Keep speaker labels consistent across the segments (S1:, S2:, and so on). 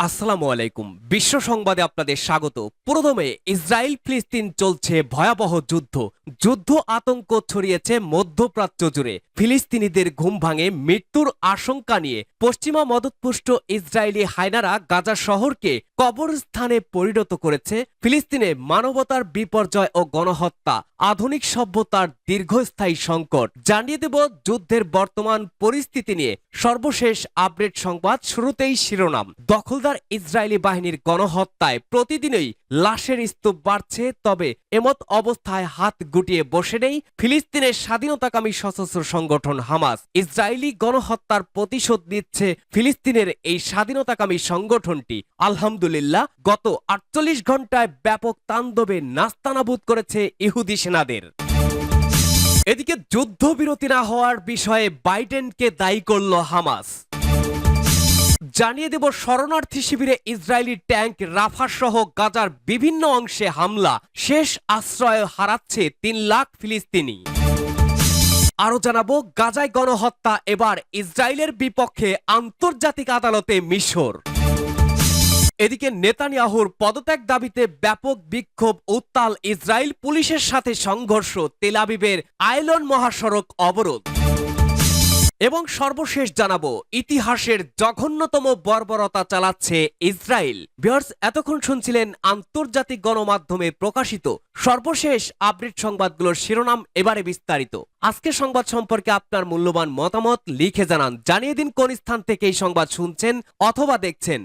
S1: আসসালামু আলাইকুম। বিশ্ব সংবাদে আপনাদের স্বাগত। প্রথমে ইসরায়েল ফিলিস্তিন চলছে ভয়াবহ যুদ্ধ। যুদ্ধ আতঙ্ক ছড়িয়েছে মধ্যপ্রাচ্য জুড়ে। ফিলিস্তিনিদের ঘুম ভাঙে মৃত্যুর আশঙ্কা নিয়ে পশ্চিমা মদতপুষ্ট ইসরায়েলি হায়নারা গাজা শহরকে কবরস্থানে পরিণত করেছে। ফিলিস্তিনে মানবতার বিপর্যয় ও গণহত্যা, আধুনিক সভ্যতার দীর্ঘস্থায়ী সংকট। জানিয়ে দেব যুদ্ধের বর্তমান পরিস্থিতি নিয়ে সর্বশেষ আপডেট সংবাদ। শুরুতেই শিরোনাম। দখলদার ইসরায়েলি বাহিনীর গণহত্যায় প্রতিদিনই লাশের স্তূপ বাড়ছে। তবে এমত অবস্থায় হাত গুটিয়ে বসে নেই ফিলিস্তিনের স্বাধীনতাকামী সশস্ত্র সংগঠন হামাস। ইসরায়েলি গণহত্যার প্রতিশোধ নিচ্ছে ফিলিস্তিনের এই স্বাধীনতাকামী সংগঠনটি। আলহামদুলিল্লাহ, গত 48 ঘন্টায় ব্যাপক তাণ্ডবে নাস্তানাবুদ করেছে ইহুদি সেনাদের। এদিকে যুদ্ধবিরতি না হওয়ার বিষয়ে বাইডেনকে দায়ী করল হামাস। জানিয়ে দেব শরণার্থী শিবিরে ইসরায়েলি ট্যাঙ্ক, রাফা সহ গাজার বিভিন্ন অংশে হামলা, শেষ আশ্রয় হারাচ্ছে 3 লাখ ফিলিস্তিনি। আরো জানাবো গাজায় গণহত্যা, এবার ইসরায়েলের বিপক্ষে আন্তর্জাতিক আদালতে মিশর। এদিকে নেতানিয়াহুর পদত্যাগ দাবিতে ব্যাপক বিক্ষোভ, উত্তাল ইসরায়েল পুলিশের সাথে সংঘর্ষ, তেল আবিবের আইলন মহাসড়ক অবরোধ। এবং সর্বশেষ জানাবো ইতিহাসের জঘন্যতম বর্বরতা চালাচ্ছে ইসরায়েল। ভিউয়ার্স, এতক্ষণ শুনছিলেন আন্তর্জাতিক গণমাধ্যমে প্রকাশিত সর্বশেষ আপডেট সংবাদগুলোর শিরোনাম। এবারে বিস্তারিত। আজকের সংবাদ সম্পর্কে আপনার মূল্যবান মতামত লিখে জানান। জানিয়ে দিন কোন স্থান থেকে এই সংবাদ শুনছেন অথবা দেখছেন।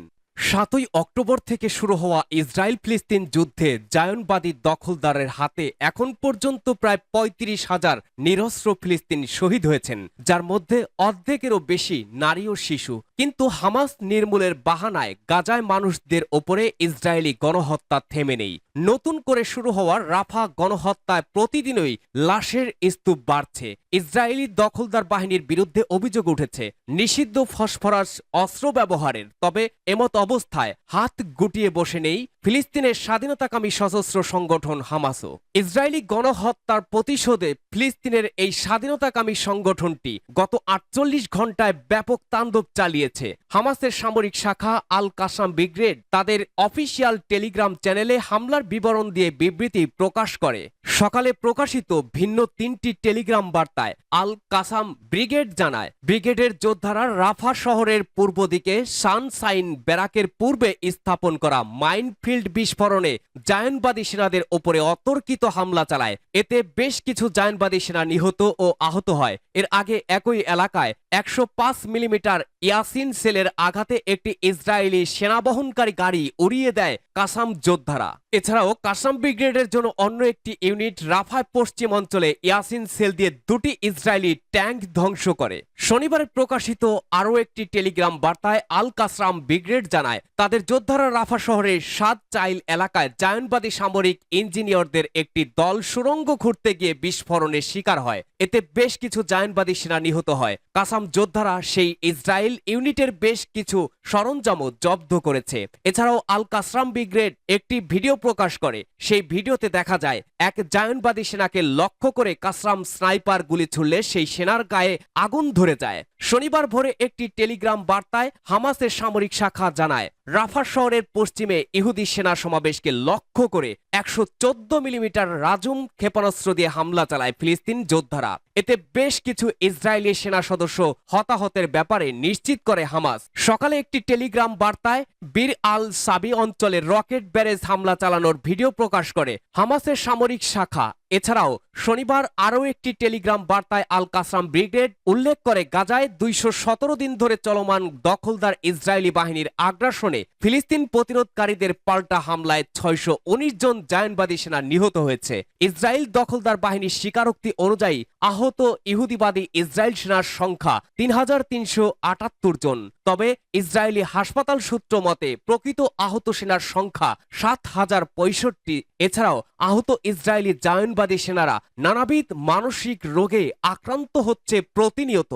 S1: 7ই অক্টোবর থেকে শুরু হওয়া ইসরায়েল ফিলিস্তিন যুদ্ধে জায়নবাদী দখলদারের হাতে এখন পর্যন্ত প্রায় 35,000 নিরস্ত্র ফিলিস্তিনি শহীদ হয়েছেন, যার মধ্যে অর্ধেকেরও বেশি নারী ও শিশু। কিন্তু হামাস নির্মূলের বাহানায় গাজায় মানুষদের ওপরে ইসরায়েলি গণহত্যা থেমে নেই। নতুন করে শুরু হওয়ার রাফা গণহত্যায় প্রতিদিনই লাশের স্তূপ বাড়ছে। ইসরায়েলি দখলদার বাহিনীর বিরুদ্ধে অভিযোগ উঠেছে নিষিদ্ধ ফসফরাস অস্ত্র ব্যবহারের। তবে এমত অবস্থায় হাত গুটিয়ে বসে নেই ফিলিস্তিনের স্বাধীনতাকামী সশস্ত্র সংগঠন হামাসও। ইসরায়েলি গণহত্যার প্রতিশোধে ফিলিস্তিনের এই স্বাধীনতাকামী সংগঠনটি গত 48 ঘন্টায় ব্যাপক তাণ্ডব চালিয়েছে। হামাসের সামরিক শাখা আল কাসাম ব্রিগেড তাদের অফিসিয়াল টেলিগ্রাম চ্যানেলে হামলার বিবরণ দিয়ে বিবৃতি প্রকাশ করে। সকালে প্রকাশিত ভিন্ন 3টি টেলিগ্রাম বার্তায় আল কাসাম ব্রিগেড জানায়, ব্রিগেডের যোদ্ধারা রাফা শহরের পূর্ব দিকে সানসাইন ব্যারাকের পূর্বে স্থাপন করা মাইনফিল্ড বিস্ফোরণে জায়নবাদী সেনাদের ওপরে অতর্কিত হামলা চালায়। এতে বেশ কিছু জায়নবাদী সেনা নিহত ও আহত হয়। এর আগে একই এলাকায় 105 মিলিমিটার ইয়াসিন সেলের আঘাতে একটি ইসরায়েলি সেনাবহনকারী গাড়ি উড়িয়ে দেয় কাসাম যোদ্ধারা। এছাড়াও কাসাম ব্রিগেডের জন্য অন্য একটি ইউনিট রাফায় পশ্চিম অঞ্চলে ইয়াসিন সেল দিয়ে 2টি ইসরায়েলি ট্যাঙ্ক ধ্বংস করে। শনিবারে প্রকাশিত আরও একটি টেলিগ্রাম বার্তায় আল কাসাম ব্রিগেড জানায়, তাদের যোদ্ধারা রাফা শহরের সাদ চাইল এলাকায় জায়নবাদী সামরিক ইঞ্জিনিয়ারদের একটি দল সুড়ঙ্গ খুঁড়তে গিয়ে বিস্ফোরণের শিকার হয়। এতে বেশ কিছু জায়নবাদী সেনা নিহত হয়। কাসাম যোদ্ধারা সেই ইসরায়েল ইউনিটের বেশ কিছু সরঞ্জামও জব্দ করেছে। এছাড়াও আল কাসাম ব্রিগেড একটি ভিডিও প্রকাশ করে। সেই ভিডিওতে দেখা যায় এক জায়নবাদী সেনাকে লক্ষ্য করে কাসাম স্নাইপার গুলি ছুড়লে সেই সেনার গায়ে আগুন ধরে যায়। শনিবার ভোরে একটি টেলিগ্রাম বার্তায় হামাসের সামরিক শাখা জানায়, রাফা শহরের পশ্চিমে ইহুদি সেনা সমাবেশকে লক্ষ্য করে 114 মিলিমিটার রাজুম ক্ষেপণাস্ত্র দিয়ে হামলা চালায় ফিলিস্তিন যোদ্ধারা। এতে বেশ কিছু ইসরায়েলি সেনা সদস্য হতাহতের ব্যাপারে নিশ্চিত করে হামাস। সকালে একটি টেলিগ্রাম বার্তায় বীর আল সাবি অঞ্চলে রকেট ব্যারেজ হামলা চালানোর ভিডিও প্রকাশ করে হামাসের সামরিক শাখা। এছাড়াও শনিবার আরও একটি টেলিগ্রাম বার্তায় আল কাসাম ব্রিগেড উল্লেখ করে গাজায় 217 দিন ধরে চলমান দখলদার ইসরায়েলি বাহিনীর আগ্রাসনে ফিলিস্তিন প্রতিরোধকারীদের পাল্টা হামলায় 619 জন জায়নবাদী সেনা নিহত হয়েছে। ইসরায়েল দখলদার বাহিনীর স্বীকারোক্তি অনুযায়ী আহত ইহুদিবাদী ইসরায়েল সেনার সংখ্যা 3378 জন। তবে ইসরায়েলি হাসপাতাল সূত্র মতে প্রকৃত আহত সেনার সংখ্যা 7065। এছাড়াও আহত ইসরায়েলি জায়নবাদী সেনারা নানাবিধ মানসিক রোগে আক্রান্ত হচ্ছে প্রতিনিয়ত।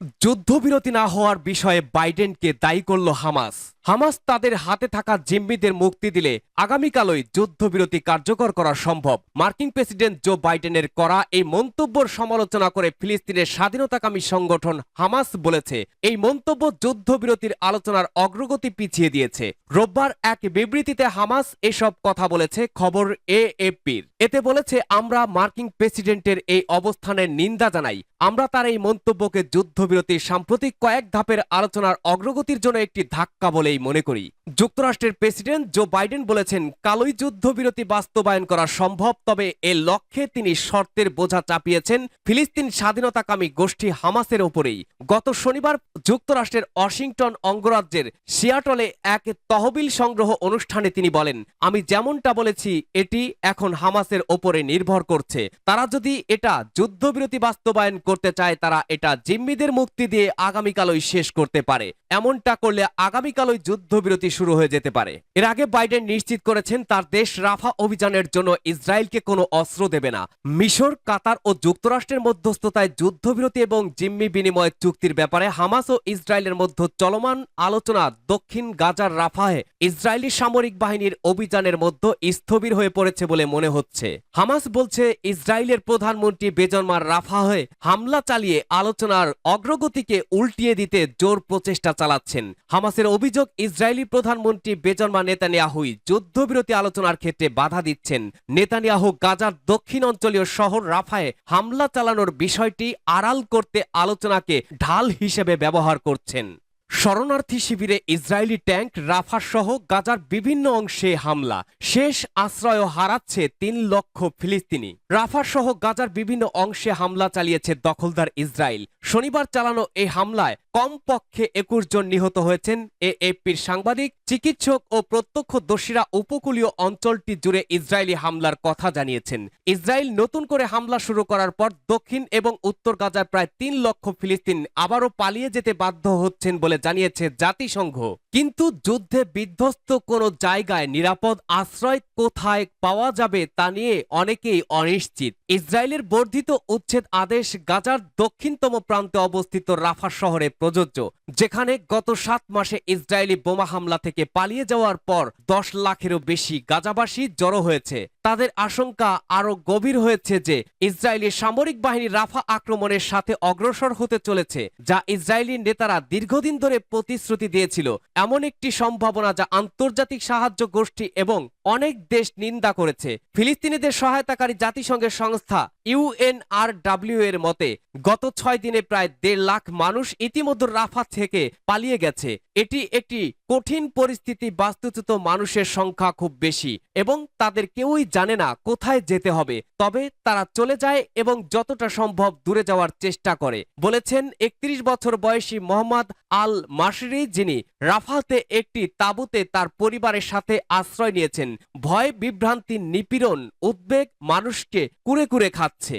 S1: যুদ্ধবিরতি না হওয়ার বিষয়ে বাইডেনকে দায়ী করল হামাস। হামাস তাদের হাতে থাকা জিম্মিদের মুক্তি দিলে আগামীকালই যুদ্ধবিরতি কার্যকর করা সম্ভব। মার্কিন প্রেসিডেন্ট জো বাইডেনের করা এই মন্তব্যের সমালোচনা করে ফিলিস্তিনের স্বাধীনতাকামী সংগঠন হামাস বলেছে, এই মন্তব্য যুদ্ধবিরতির আলোচনার অগ্রগতি পিছিয়ে দিয়েছে। রোববার এক বিবৃতিতে হামাস এসব কথা বলেছে, খবর এএফপির। এতে বলেছে, আমরা মার্কিন প্রেসিডেন্টের এই অবস্থানের নিন্দা জানাই। আমরা তার এই মন্তব্যকে যুদ্ধবিরতির সাম্প্রতিক কয়েক ধাপের আলোচনার অগ্রগতির জন্য একটি ধাক্কা বলেই মনে করি। যুক্তরাষ্ট্রের প্রেসিডেন্ট জো বাইডেন বলেছেন, কালই যুদ্ধবিরতি বাস্তবায়ন করা সম্ভব, তবে এর লক্ষ্যে তিনি শর্তের বোঝা চাপিয়েছেন ফিলিস্তিন স্বাধীনতাকামী গোষ্ঠী হামাসের ওপরেই। গত শনিবার যুক্তরাষ্ট্রের ওয়াশিংটন অঙ্গরাজ্যের সিয়াটলে এক তহবিল সংগ্রহ অনুষ্ঠানে তিনি বলেন, আমি যেমনটা বলেছি এটি এখন হামাসের ওপরে নির্ভর করছে। তারা যদি এটা যুদ্ধবিরতি বাস্তবায়ন করতে চায়, তারা এটা জিম্মিদের মুক্তি দিয়ে আগামীকালই শেষ করতে পারে। এমনটা করলে আগামীকালই যুদ্ধবিরতি শুরু হয়ে যেতে পারে। এর আগে বাইডেন নিশ্চিত করেছেন তার দেশ রাফা অভিযানের জন্য ইসরায়েলকে কোনো অস্ত্র দেবে না। মিশর, কাতার ও যুক্তরাষ্ট্রের মধ্যস্থতায় যুদ্ধবিরতি এবং জিম্মি বিনিময় চুক্তির ব্যাপারে হামাস ও ইসরায়েলের মধ্যে চলমান আলোচনা দক্ষিণ গাজার রাফাহে ইসরায়েলি সামরিক বাহিনীর অভিযানের মধ্যে স্থবির হয়ে পড়েছে বলে মনে হচ্ছে। হামাস বলছে, ইসরায়েলের প্রধানমন্ত্রী বেজন্মার রাফাহে হামলা চালিয়ে আলোচনার অগ্রগতিকে উল্টিয়ে দিতে জোর প্রচেষ্টা চালাচ্ছেন। হামাসের অভিযোগ, ইসরায়েলি প্রধানমন্ত্রী বেজন্মা নেতানিয়াহুই যুদ্ধবিরতি আলোচনার ক্ষেত্রে বাধা দিচ্ছেন। নেতানিয়াহু গাজার দক্ষিণ অঞ্চলীয় শহর রাফায়ে হামলা চালানোর বিষয়টি আড়াল করতে আলোচনাকে ঢাল হিসেবে ব্যবহার করছেন। শরণার্থী শিবিরে ইসরায়েলি ট্যাঙ্ক, রাফা সহ গাজার বিভিন্ন অংশে হামলা, শেষ আশ্রয় হারাচ্ছে ৩ লক্ষ ফিলিস্তিনি। রাফা সহ গাজার বিভিন্ন অংশে হামলা চালিয়েছে দখলদার ইসরায়েল। শনিবার চালানো এই হামলায় কমপক্ষে ২১ জন নিহত হয়েছেন। এএফপির সাংবাদিক, চিকিৎসক ও প্রত্যক্ষদর্শীরা উপকূলীয় অঞ্চলটি জুড়ে ইসরায়েলি হামলার কথা জানিয়েছেন। ইসরায়েল নতুন করে হামলা শুরু করার পর দক্ষিণ এবং উত্তর গাজার প্রায় ৩ লক্ষ ফিলিস্তিন আবারও পালিয়ে যেতে বাধ্য হচ্ছেন বলে জানিয়েছে জাতিসংঘ। কিন্তু যুদ্ধে বিধ্বস্ত কোনো জায়গায় নিরাপদ আশ্রয় কোথায় পাওয়া যাবে তা নিয়ে অনেকেই অনিশ্চিত। ইসরায়েলের বর্ধিত উচ্ছেদ আদেশ গাজার দক্ষিণতম প্রান্তে অবস্থিত রাফা শহরে প্রযোজ্য, যেখানে গত ৭ মাসে ইসরায়েলি বোমা হামলা থেকে পালিয়ে যাওয়ার পর ১০ লাখেরও বেশি গাজাবাসী জড়ো হয়েছে। তাদের আশঙ্কা আরও গভীর হয়েছে যে ইসরায়েলি সামরিক বাহিনী রাফা আক্রমণের সাথে অগ্রসর হতে চলেছে, যা ইসরায়েলি নেতারা দীর্ঘদিন ধরে প্রতিশ্রুতি দিয়েছিল। এমন একটি সম্ভাবনা যা আন্তর্জাতিক সাহায্য গোষ্ঠী এবং অনেক দেশ নিন্দা করেছে। ফিলিস্তিনিদের সহায়তাকারী জাতিসংঘের সংস্থা ইউএনআরডব্লিউ এর মতে গত ৬ দিনে প্রায় ১.৫ লাখ মানুষ ইতিমধ্যে রাফা থেকে পালিয়ে গেছে। এটি একটি কঠিন পরিস্থিতি। বাস্তুচ্যুত মানুষের সংখ্যা খুব বেশি এবং তাদের কেউই জানে না কোথায় যেতে হবে, তবে তারা চলে যায় এবং যতটা সম্ভব দূরে যাওয়ার চেষ্টা করে, বলেছেন ৩১ বছর বয়সী মোহাম্মদ আল মাসরি, যিনি রাফাতে একটি তাঁবুতে তার পরিবারের সাথে আশ্রয় নিয়েছেন। ভয়, বিভ্রান্তি, নিপীড়ন, উদ্বেগ মানুষকে কুরে কুরে খাচ্ছে।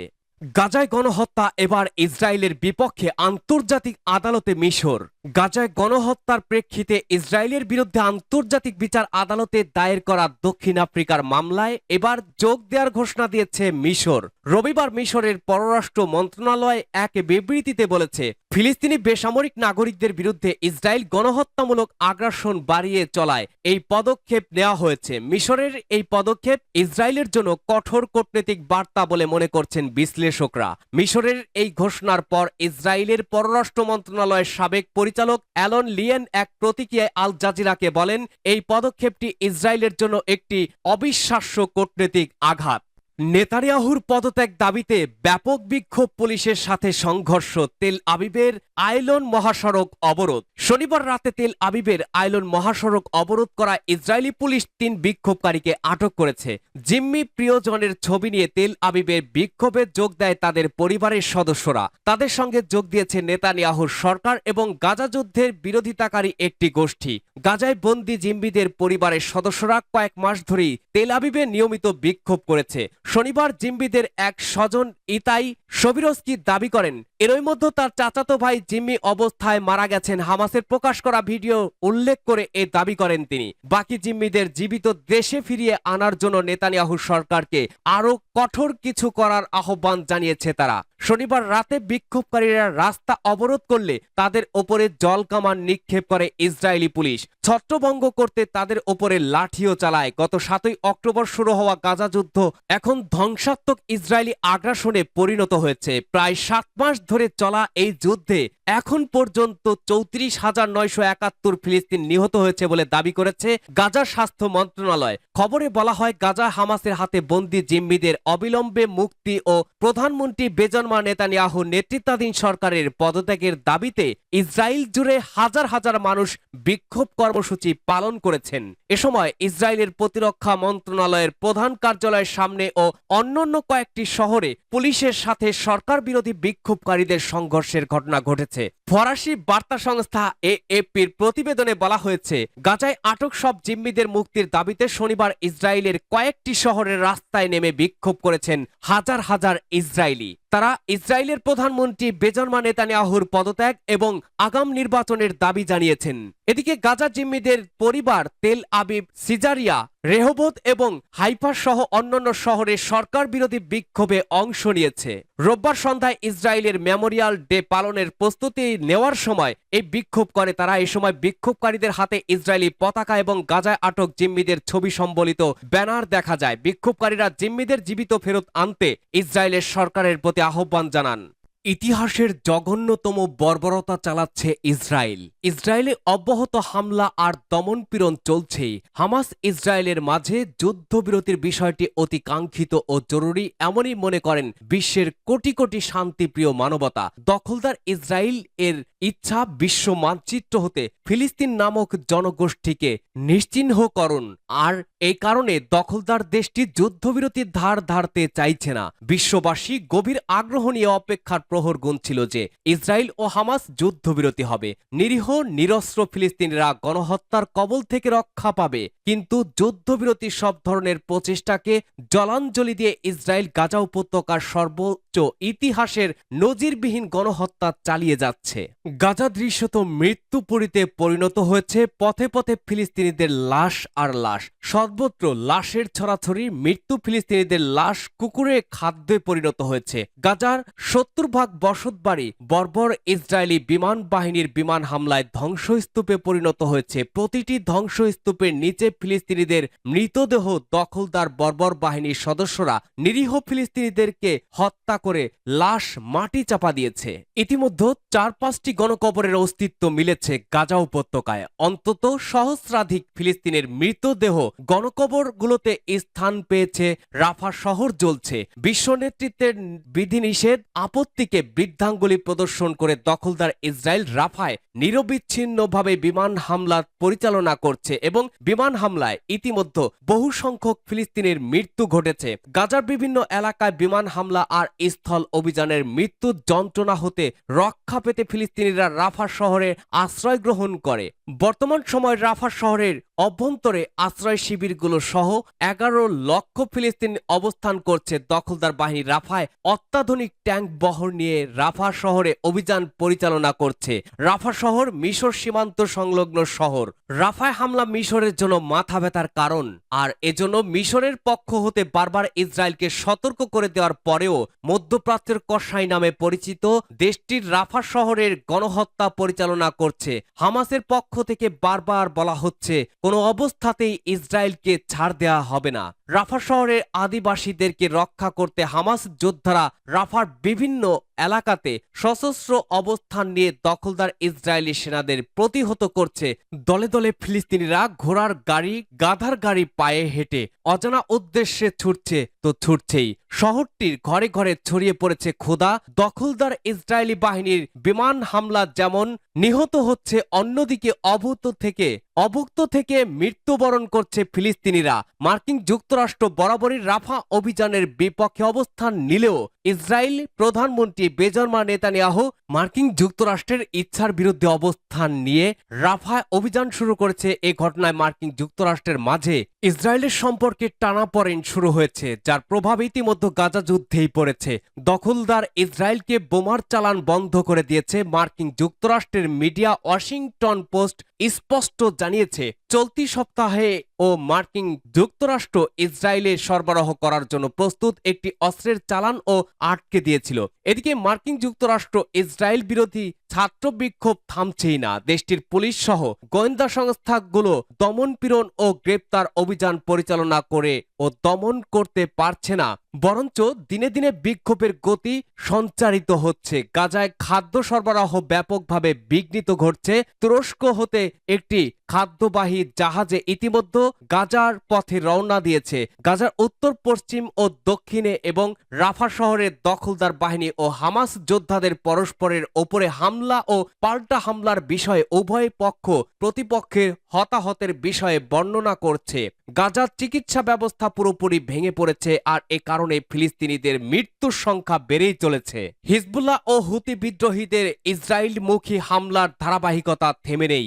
S1: গাজায় গণহত্যা এবার ইসরায়েলের বিপক্ষে আন্তর্জাতিক আদালতে মিশর। গাজায় গণহত্যার প্রেক্ষিতে ইসরায়েলের বিরুদ্ধে আন্তর্জাতিক বিচার আদালতে দায়ের করা দক্ষিণ আফ্রিকার মামলায় এবার যোগ দেওয়ার ঘোষণা দিয়েছে মিশর। রবিবার মিশরের পররাষ্ট্র মন্ত্রণালয় এক বিবৃতিতে বলেছে, ফিলিস্তিনি বেসামরিক নাগরিকদের বিরুদ্ধে ইসরায়েল গণহত্যামূলক আগ্রাসন বাড়িয়ে চলায় এই পদক্ষেপ নেওয়া হয়েছে। মিশরের এই পদক্ষেপ ইসরায়েলের জন্য কঠোর কূটনৈতিক বার্তা বলে মনে করছেন বিশ্লেষকরা। মিশরের এই ঘোষণার পর ইসরায়েলের পররাষ্ট্র মন্ত্রণালয়ের সাবেক পরিচালক অ্যালন লিয়েন এক প্রতিক্রিয়ায় আল জাজিরাকে বলেন, এই পদক্ষেপটি ইসরায়েলের জন্য একটি অবিশ্বাস্য কূটনৈতিক আঘাত। নেতানিয়াহুর পদত্যাগ দাবিতে ব্যাপক বিক্ষোভ, পুলিশের সাথে সংঘর্ষ, তেল আবিবের আইলন মহাসড়ক অবরোধ। শনিবার রাতে তেল আবিবের আইলন মহাসড়ক অবরোধ করা ইসরায়েলি পুলিশ ৩ বিক্ষোভকারীকে আটক করেছে। জিম্মি প্রিয়জনের ছবি নিয়ে তেল আবিবের বিক্ষোভে যোগ দেয় তাদের পরিবারের সদস্যরা। তাদের সঙ্গে যোগ দিয়েছে নেতানিয়াহুর সরকার এবং গাজা যুদ্ধের বিরোধিতাকারী একটি গোষ্ঠী। গাজায় বন্দী জিম্মিদের পরিবারের সদস্যরা কয়েক মাস ধরেই তেল আবিবে নিয়মিত বিক্ষোভ করেছে। শনিবার জিম্মিদের এক স্বজন ইতাই সবিরস্কি দাবি করেন, এরই মধ্যে তার চাচাতো ভাই জিম্মি অবস্থায় মারা গেছেন হামাসের প্রকাশ করা ভিডিও উল্লেখ করে এ দাবি করেন তিনি। বাকি জিম্মিদের জীবিত দেশে ফিরিয়ে আনার জন্য নেতানিয়াহু সরকারকে আরো কঠোর কিছু করার আহ্বান জানিয়েছে তারা। শনিবার রাতে বিক্ষোভকারীরা রাস্তা অবরোধ করলে তাদের ওপরে জলকামান নিক্ষেপ করে ইসরায়েলি পুলিশ। ছত্রভঙ্গ করতে তাদের ওপরে লাঠিও চালায়। গত 7ই অক্টোবর শুরু হওয়া গাজা যুদ্ধ এখন ধ্বংসাত্মক ইসরায়েলি আগ্রাসনে পরিণত হয়েছে। প্রায় 7 মাস ধরে চলা এই যুদ্ধে এখন পর্যন্ত 34,971 ফিলিস্তিন নিহত হয়েছে বলে দাবি করেছে গাজার স্বাস্থ্য মন্ত্রণালয়। খবরে বলা হয়, গাজা হামাসের হাতে বন্দী জিম্মিদের অবিলম্বে মুক্তি ও প্রধানমন্ত্রী বেঞ্জামিন নেতানিয়াহু নেতৃত্বাধীন সরকারের পদত্যাগের দাবিতে ইসরায়েল জুড়ে হাজার হাজার মানুষ বিক্ষোভ কর্মসূচি পালন করেছেন। এ সময় ইসরায়েলের প্রতিরক্ষা মন্ত্রণালয়ের প্রধান কার্যালয়ের সামনে ও অন্যান্য কয়েকটি শহরে পুলিশের সাথে সরকার বিরোধী বিক্ষোভকারীদের সংঘর্ষের ঘটনা ঘটেছে। ফরাসি বার্তা সংস্থা এএফপির প্রতিবেদনে বলা হয়েছে, গাজায় আটক সব জিম্মিদের মুক্তির দাবিতে শনিবার ইসরায়েলের কয়েকটি শহরের রাস্তায় নেমে বিক্ষোভ করেছেন হাজার হাজার ইসরায়েলি। তারা ইসরায়েলের প্রধানমন্ত্রী বেঞ্জামিন নেতানিয়াহুর পদত্যাগ এবং আগাম নির্বাচনের দাবি জানিয়েছেন। এদিকে গাজা জিম্মিদের পরিবার তেল আবিব, সিজারিয়া, রেহোবোত এবং হাইফা সহ অন্যান্য শহরে সরকার বিরোধী বিক্ষোভে অংশ নিয়েছে। রোববার সন্ধ্যায় ইসরায়েলের মেমোরিয়াল ডে পালনের প্রস্তুতি নেওয়ার সময় এই বিক্ষোভ করে তারা। এই সময় বিক্ষোভকারীদের হাতে ইসরায়েলি পতাকা এবং গাজায় আটক জিম্মিদের ছবি সম্বলিত ব্যানার দেখা যায়। বিক্ষোভকারীরা জিম্মিদের জীবিত ফেরত আনতে ইসরায়েলের সরকারের প্রতি আহ্বান জানান। ইতিহাসের জঘন্যতম বর্বরতা চালাচ্ছে ইসরায়েল। ইসরায়েলে অব্যাহত হামলা আর দমনপীড়ন চলছেই। হামাস ইসরায়েলের মাঝে যুদ্ধবিরতির বিষয়টি অতি কাঙ্ক্ষিত ও জরুরি এমনই মনে করেন বিশ্বের কোটি কোটি শান্তিপ্রিয় মানবতা। দখলদার ইসরায়েল এর ইচ্ছা বিশ্ব মানচিত্র হতে ফিলিস্তিন নামক জনগোষ্ঠীকে নিশ্চিহ্নকরণ, আর এই কারণে দখলদার দেশটি যুদ্ধবিরতির ধার ধারতে চাইছে না। বিশ্ববাসী গভীর আগ্রহ নিয়ে অপেক্ষার প্রহর গুনছিল যে ইসরায়েল ও হামাস যুদ্ধবিরতি হবে, নিরীহ নিরস্ত্র ফিলিস্তিনিরা গণহত্যার কবল থেকে রক্ষা পাবে। কিন্তু যুদ্ধবিরতি সব ধরনের প্রচেষ্টাকে জলাঞ্জলি দিয়ে ইসরায়েল গাজা উপত্যকার সর্বোচ্চ ইতিহাসের নজিরবিহীন গণহত্যা চালিয়ে যাচ্ছে। গাজা দৃশ্যত মৃত্যুপুরীতে পরিণত হয়েছে। পথে পথে ফিলিস্তিনিদের লাশ আর লাশ, সর্বত্র লাশের ছড়াছড়ি। মৃত্যু ফিলিস্তিনিদের লাশ কুকুরে খাদ্যে পরিণত হয়েছে। গাজার 70% বসতবাড়ি বর্বর ইসরায়েলি বিমান বাহিনীর বিমান হামলায় ধ্বংসস্তূপে পরিণত হয়েছে। প্রতিটি ধ্বংসস্তূপের নিচে ফিলিস্তিনিদের মৃতদেহ। দখলদার বর্বর বাহিনীর সদস্যরা নিরীহ ফিলিস্তিনিদেরকে হত্যা করে লাশ মাটি চাপা দিয়েছে। ইতিমধ্যে 4-5টি গণকবরের অস্তিত্ব মিলেছে গাজা উপত্যকায়। অন্তত সহস্রাধিক ফিলিস্তিনের মৃতদেহ গণকবরগুলোতে স্থান পেয়েছে। রাফা শহর জ্বলছে। বিশ্ব নেতৃত্বের বিধিনিষেধ আপত্তিকে বৃদ্ধাঙ্গুলি প্রদর্শন করে দখলদার ইসরায়েল রাফায় নিরবিচ্ছিন্নভাবে বিমান হামলা পরিচালনা করছে এবং বিমান হামলায় ইতিমধ্যে বহু সংখ্যক ফিলিস্তিনের মৃত্যু ঘটেছে। গাজার বিভিন্ন এলাকায় বিমান হামলা আর স্থল অভিযানের মৃত্যুর যন্ত্রণা হতে রক্ষা পেতে ফিলিস্তিনিরা রাফা শহরে আশ্রয় গ্রহণ করে। বর্তমান সময় রাফা শহরের অভ্যন্তরে আশ্রয় শিবিরগুলো সহ 11 লক্ষ ফিলিস্তিনি অবস্থান করছে। দখলদার বাহিনী রাফায় অত্যাধুনিক ট্যাঙ্ক বহর নিয়ে রাফা শহরে অভিযান পরিচালনা করছে। রাফা শহর মিশর সীমান্ত সংলগ্ন শহর। রাফায় হামলা মিশরের জন্য মাথা ব্যথার কারণ, আর এজন্য মিশরের পক্ষ হতে বারবার ইসরায়েলকে সতর্ক করে দেওয়ার পরেও মধ্যপ্রাচ্যের কসাই নামে পরিচিত দেশটির রাফা শহরের গণহত্যা পরিচালনা করছে। হামাসের পক্ষ থেকে বারবার বলা হচ্ছে কোনো অবস্থাতেই ইসরায়েলকে ছাড় দেওয়া হবে না। রাফা শহরের আদিবাসীদেরকে রক্ষা করতে হামাস যোদ্ধারা রাফার বিভিন্ন এলাকাতে সশস্ত্র অবস্থান নিয়ে দখলদার ইসরায়েলি সেনাদের প্রতিহত করছে। দলে দলে ফিলিস্তিনিরা ঘোড়ার গাড়ি, গাধার গাড়ি পায়ে হেঁটে অজানা উদ্দেশ্যে ছুটছে তো ছুটছেই। শহরটির ঘরে ঘরে ছড়িয়ে পড়েছে ক্ষুধা। দখলদার ইসরায়েলি বাহিনীর বিমান হামলা যেমন নিহত হচ্ছে, অন্যদিকে অভূত থেকে অভুক্ত থেকে মৃত্যুবরণ করছে ফিলিস্তিনিরা। মার্কিন যুক্তরাষ্ট্র বরাবরই রাফা অভিযানের বিপক্ষে অবস্থান নিলেও ইসরায়েল প্রধানমন্ত্রী বেঞ্জামিন নেতানিয়াহু মার্কিন যুক্তরাষ্ট্রের ইচ্ছার বিরুদ্ধে অবস্থান নিয়ে রাফায় অভিযান শুরু করেছে। এ ঘটনায় মার্কিন যুক্তরাষ্ট্রের মাঝে ইসরায়েলের সম্পর্কে টানাপোড়েন শুরু হয়েছে, যার প্রভাব ইতিমধ্যে গাজা যুদ্ধেই পড়েছে। দখলদার ইসরায়েলকে বোমার চালান বন্ধ করে দিয়েছে। মার্কিন যুক্তরাষ্ট্রের মিডিয়া ওয়াশিংটন পোস্ট স্পষ্ট জানিয়েছে, চলতি সপ্তাহে ও মার্কিন যুক্তরাষ্ট্র ইসরায়েলে সরবরাহ করার জন্য প্রস্তুত একটি অস্ত্রের চালান ও আটকে দিয়েছিল। এদিকে মার্কিন যুক্তরাষ্ট্র ইসরায়েল বিরোধী ছাত্র বিক্ষোভ থামছেই না। দেশটির পুলিশ সহ গোয়েন্দা সংস্থাগুলো দমনপীড়ন ও গ্রেপ্তার অভিযান পরিচালনা করে ও দমন করতে পারছে না, বরঞ্চ দিনে দিনে বিক্ষোভের গতি সঞ্চারিত হচ্ছে। গাজায় খাদ্য সরবরাহ ব্যাপকভাবে বিঘ্নিত ঘটছে। তুরস্ক হতে একটি খাদ্যবাহী জাহাজে ইতিমধ্যে গাজার পথে রওনা দিয়েছে। গাজার উত্তর পশ্চিম ও দক্ষিণে এবং রাফা শহরের দখলদার বাহিনী ও হামাস যোদ্ধাদের পরস্পরের ওপরে হামলা ও পাল্টা হামলার বিষয়ে উভয় পক্ষ প্রতিপক্ষের হতাহতের বিষয়ে বর্ণনা করছে। গাজার চিকিৎসা ব্যবস্থা পুরোপুরি ভেঙে পড়েছে, আর এ কারণে ফিলিস্তিনিদের মৃত্যুর সংখ্যা বেড়েই চলেছে। হিজবুল্লাহ ও হুতি বিদ্রোহীদের ইসরায়েলমুখী হামলার ধারাবাহিকতা থেমে নেই।